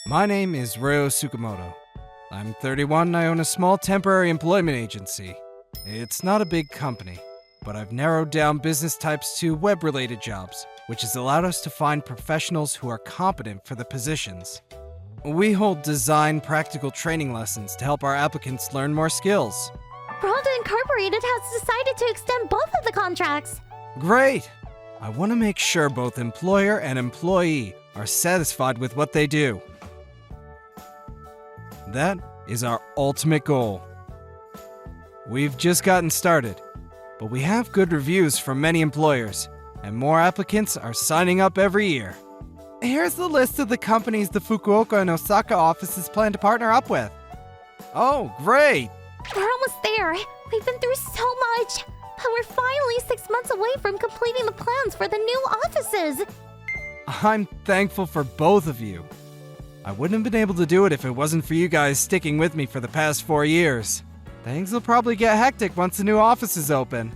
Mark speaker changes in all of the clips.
Speaker 1: My name is Ryo Tsukamoto. I'm 31 and I own a small temporary employment agency. It's not a big company, but I've narrowed down business types to web-related jobs, which has allowed us to find professionals who are competent for the positions. We hold design practical training lessons to help our applicants learn more skills.
Speaker 2: Bronda Incorporated has decided to extend both of the contracts.
Speaker 1: Great! I want to make sure both employer and employee are satisfied with what they do. That is our ultimate goal. We've just gotten started, but we have good reviews from many employers, and more applicants are signing up every year. Here's the list of the companies the Fukuoka and Osaka offices plan to partner up with. Oh, great!
Speaker 2: We're almost there. We've been through so much. But we're finally 6 months away from completing the plans for the new offices.
Speaker 1: I'm thankful for both of you. I wouldn't have been able to do it if it wasn't for you guys sticking with me for the past 4 years. Things will probably get hectic once the new offices open.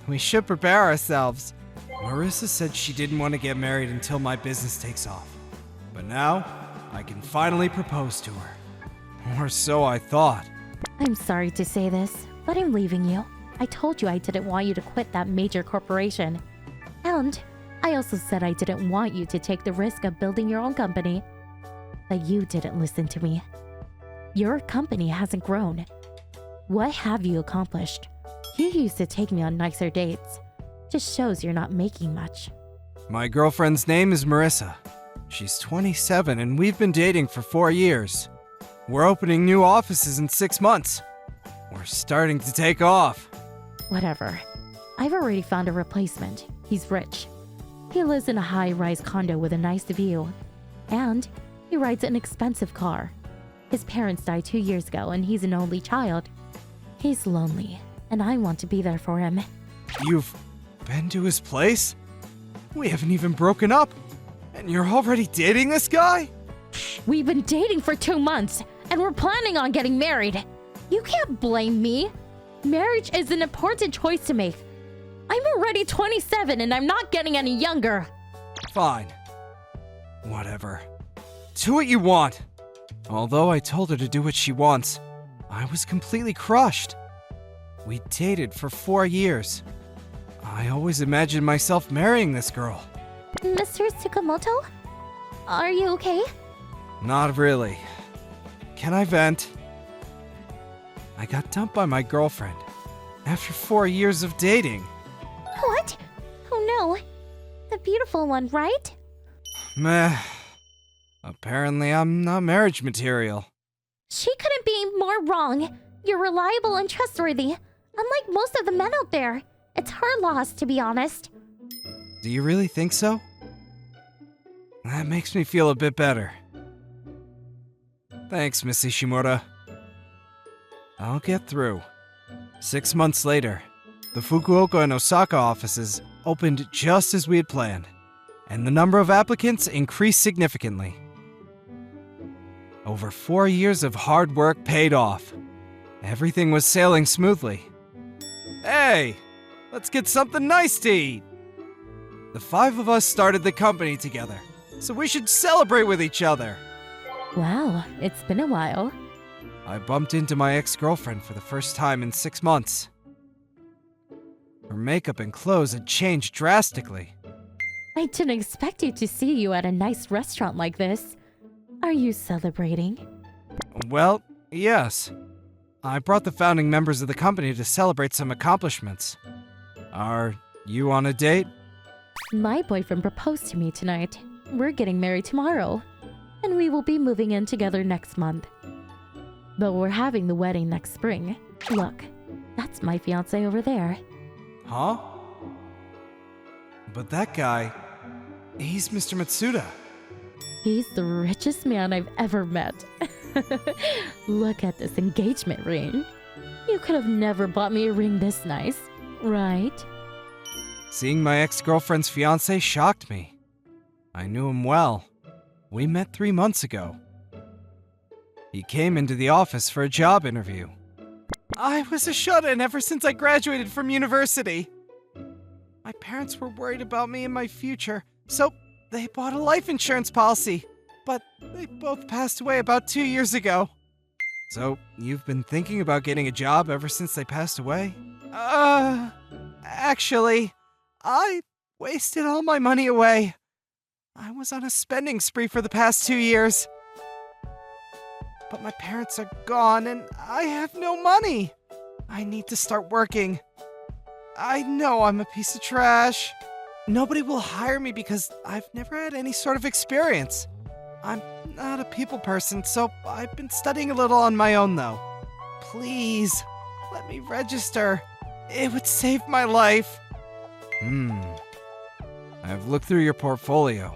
Speaker 1: We should prepare ourselves. Marissa said she didn't want to get married until my business takes off. But now, I can finally propose to her. Or so I thought.
Speaker 2: I'm sorry to say this, but I'm leaving you. I told you I didn't want you to quit that major corporation. And I also said I didn't want you to take the risk of building your own company. But you didn't listen to me. Your company hasn't grown. What have you accomplished? You used to take me on nicer dates. Just shows you're not making much.
Speaker 1: My girlfriend's name is Marissa. She's 27 and we've been dating for 4 years. We're opening new offices in 6 months. We're starting to take off.
Speaker 2: Whatever. I've already found a replacement. He's rich. He lives in a high-rise condo with a nice view. And he rides an expensive car. His parents died 2 years ago and he's an only child. He's lonely, and I want to be there for him.
Speaker 1: You've been to his place? We haven't even broken up. And you're already dating this guy?
Speaker 2: We've been dating for 2 months, and we're planning on getting married. You can't blame me. Marriage is an important choice to make. I'm already 27 and I'm not getting any younger.
Speaker 1: Fine. Whatever. Do what you want. Although I told her to do what she wants, I was completely crushed. We dated for 4 years. I always imagined myself marrying this girl.
Speaker 2: Mr. Tsukamoto? Are you okay?
Speaker 1: Not really. Can I vent? I got dumped by my girlfriend after 4 years of dating.
Speaker 2: What? Oh no. The beautiful one, right?
Speaker 1: Meh. Apparently I'm not marriage material.
Speaker 2: She couldn't be more wrong. You're reliable and trustworthy. Unlike most of the men out there. It's her loss, to be honest.
Speaker 1: Do you really think so? That makes me feel a bit better. Thanks, Miss Ishimura. I'll get through. 6 months later, the Fukuoka and Osaka offices opened just as we had planned, and the number of applicants increased significantly. Over 4 years of hard work paid off. Everything was sailing smoothly. Hey, let's get something nice to eat. The 5 of us started the company together, so we should celebrate with each other.
Speaker 2: Wow, it's been a while.
Speaker 1: I bumped into my ex-girlfriend for the first time in 6 months. Her makeup and clothes had changed drastically.
Speaker 2: I didn't expect you to see you at a nice restaurant like this. Are you celebrating?
Speaker 1: Well, yes. I brought the founding members of the company to celebrate some accomplishments. Are you on a date?
Speaker 2: My boyfriend proposed to me tonight. We're getting married tomorrow. And we will be moving in together next month. But we're having the wedding next spring. Look, that's my fiancé over there.
Speaker 1: Huh? But that guy, he's Mr. Matsuda.
Speaker 2: He's the richest man I've ever met. Look at this engagement ring. You could have never bought me a ring this nice, right?
Speaker 1: Seeing my ex-girlfriend's fiancé shocked me. I knew him well. We met 3 months ago. He came into the office for a job interview. I was a shut-in ever since I graduated from university. My parents were worried about me and my future, so they bought a life insurance policy. But they both passed away about 2 years ago. So, you've been thinking about getting a job ever since they passed away? Actually, I wasted all my money away. I was on a spending spree for the past 2 years. But my parents are gone and I have no money. I need to start working. I know I'm a piece of trash. Nobody will hire me because I've never had any sort of experience. I'm not a people person, so I've been studying a little on my own though. Please, let me register. It would save my life. I've looked through your portfolio,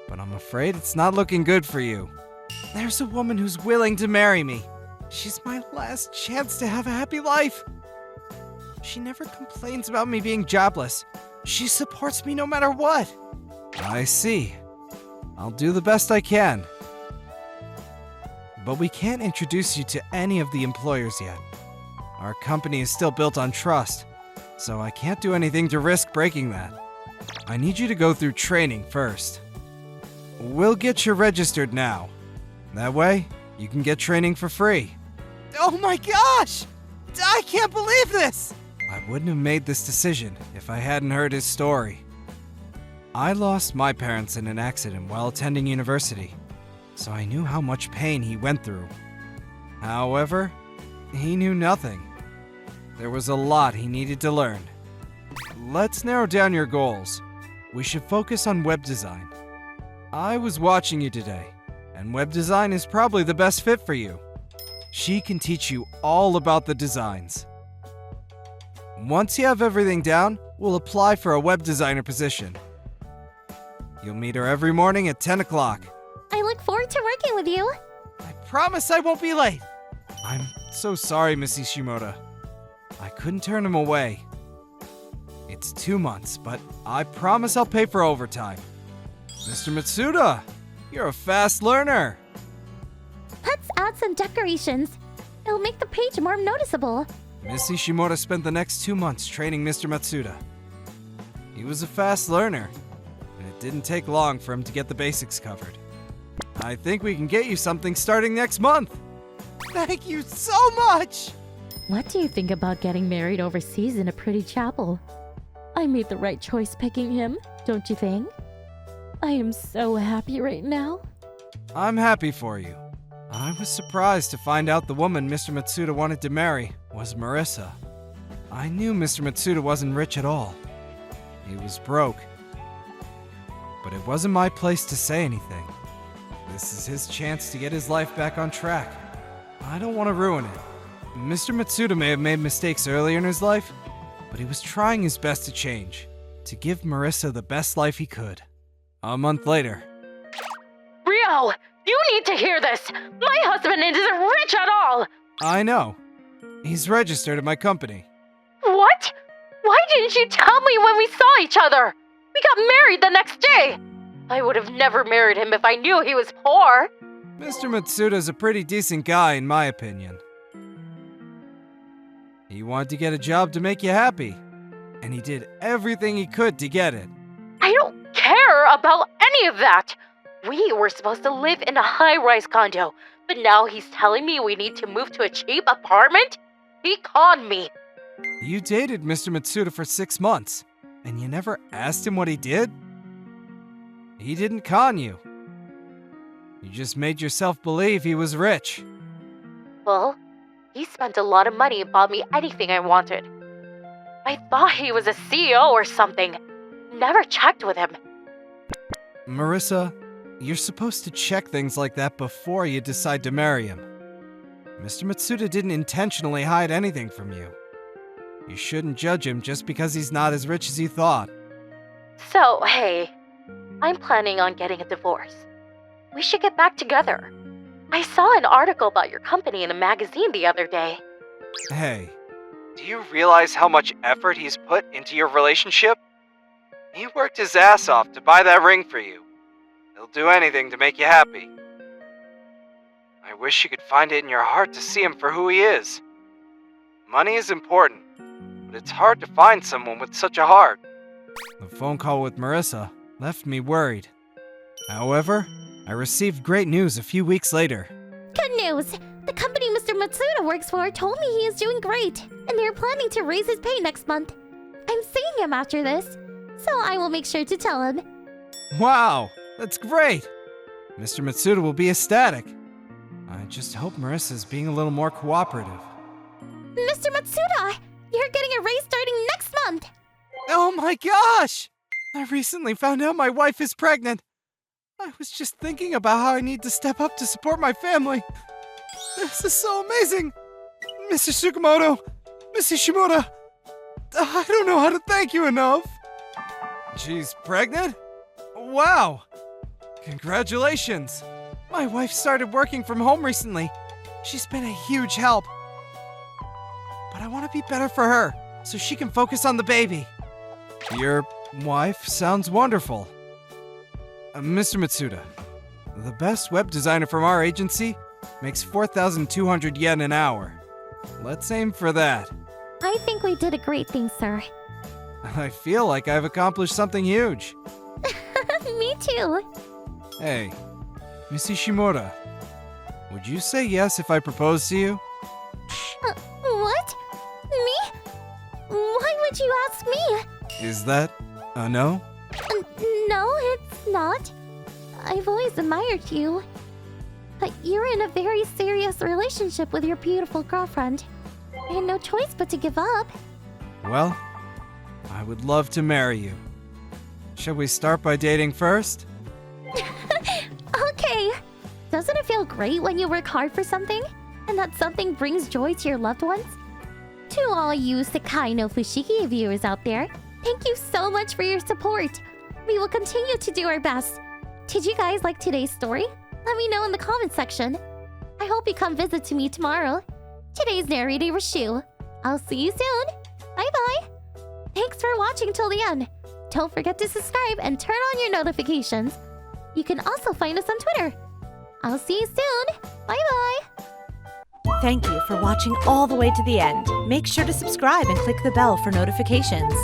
Speaker 1: but I'm afraid it's not looking good for you. There's a woman who's willing to marry me. She's my last chance to have a happy life. She never complains about me being jobless. She supports me no matter what. I see. I'll do the best I can. But we can't introduce you to any of the employers yet. Our company is still built on trust, so I can't do anything to risk breaking that. I need you to go through training first. We'll get you registered now. That way, you can get training for free. Oh my gosh! I can't believe this! I wouldn't have made this decision if I hadn't heard his story. I lost my parents in an accident while attending university, so I knew how much pain he went through. However, he knew nothing. There was a lot he needed to learn. Let's narrow down your goals. We should focus on web design. I was watching you today, and web design is probably the best fit for you. She can teach you all about the designs. Once you have everything down, we'll apply for a web designer position. You'll meet her every morning at 10 o'clock.
Speaker 2: I look forward to working with you.
Speaker 1: I promise I won't be late. I'm so sorry, Miss Ishimoto. I couldn't turn him away. It's 2 months, but I promise I'll pay for overtime. Mr. Matsuda, you're a fast learner.
Speaker 2: Let's add some decorations. It'll make the page more noticeable.
Speaker 1: Miss Ishimoto spent the next 2 months training Mr. Matsuda. He was a fast learner, and it didn't take long for him to get the basics covered. I think we can get you something starting next month. Thank you so much!
Speaker 2: What do you think about getting married overseas in a pretty chapel? I made the right choice picking him, don't you think? I am so happy right now.
Speaker 1: I'm happy for you. I was surprised to find out the woman Mr. Matsuda wanted to marry was Marissa. I knew Mr. Matsuda wasn't rich at all. He was broke. But it wasn't my place to say anything. This is his chance to get his life back on track. I don't want to ruin it. Mr. Matsuda may have made mistakes earlier in his life, but he was trying his best to change, to give Marissa the best life he could. A month later.
Speaker 3: Rio, you need to hear this! My husband isn't rich at all!
Speaker 1: I know. He's registered at my company.
Speaker 3: What? Why didn't you tell me when we saw each other? We got married the next day! I would have never married him if I knew he was poor.
Speaker 1: Mr. Matsuda's a pretty decent guy, in my opinion. He wanted to get a job to make you happy, and he did everything he could to get it.
Speaker 3: I don't care about any of that. We were supposed to live in a high-rise condo, but now he's telling me we need to move to a cheap apartment? He conned me.
Speaker 1: You dated Mr. Matsuda for 6 months, and you never asked him what he did? He didn't con you. You just made yourself believe he was rich.
Speaker 3: Well, he spent a lot of money and bought me anything I wanted. I thought he was a CEO or something. Never checked with him.
Speaker 1: Marissa, you're supposed to check things like that before you decide to marry him. Mr. Matsuda didn't intentionally hide anything from you. You shouldn't judge him just because he's not as rich as you thought.
Speaker 3: So, hey, I'm planning on getting a divorce. We should get back together. I saw an article about your company in a magazine the other day.
Speaker 1: Hey, do you realize how much effort he's put into your relationship? He worked his ass off to buy that ring for you. He'll do anything to make you happy. I wish you could find it in your heart to see him for who he is. Money is important, but it's hard to find someone with such a heart. The phone call with Marissa left me worried. However, I received great news a few weeks later.
Speaker 2: Good news! The company Mr. Matsuda works for told me he is doing great, and they're planning to raise his pay next month. I'm seeing him after this, so I will make sure to tell him.
Speaker 1: Wow, that's great! Mr. Matsuda will be ecstatic. I just hope Marissa's being a little more cooperative.
Speaker 2: Mr. Matsuda! You're getting a raise starting next month!
Speaker 1: Oh my gosh! I recently found out my wife is pregnant. I was just thinking about how I need to step up to support my family. This is so amazing! Mr. Sugimoto, Mrs. Shimoda, I don't know how to thank you enough. She's pregnant? Wow! Congratulations! My wife started working from home recently. She's been a huge help. But I want to be better for her, so she can focus on the baby. Your wife sounds wonderful. Mr. Matsuda, the best web designer from our agency makes 4,200 yen an hour. Let's aim for that.
Speaker 2: I think we did a great thing, sir.
Speaker 1: I feel like I've accomplished something huge.
Speaker 2: Me too.
Speaker 1: Hey, Miss Ishimura, would you say yes if I proposed to you?
Speaker 2: What? Me? Why would you ask me?
Speaker 1: Is that a no?
Speaker 2: No, it's not. I've always admired you. But you're in a very serious relationship with your beautiful girlfriend. I had no choice but to give up.
Speaker 1: Well, I would love to marry you. Shall we start by dating first?
Speaker 2: Okay. Doesn't it feel great when you work hard for something, and that something brings joy to your loved ones? To all you Sekai No Fushigi viewers out there, thank you so much for your support. We will continue to do our best. Did you guys like today's story? Let me know in the comments section. I hope you come visit to me tomorrow. Today's narrator was Shu. I'll see you soon. Bye-bye. Thanks for watching till the end. Don't forget to subscribe and turn on your notifications. You can also find us on Twitter. I'll see you soon. Bye-bye.
Speaker 4: Thank you for watching all the way to the end. Make sure to subscribe and click the bell for notifications.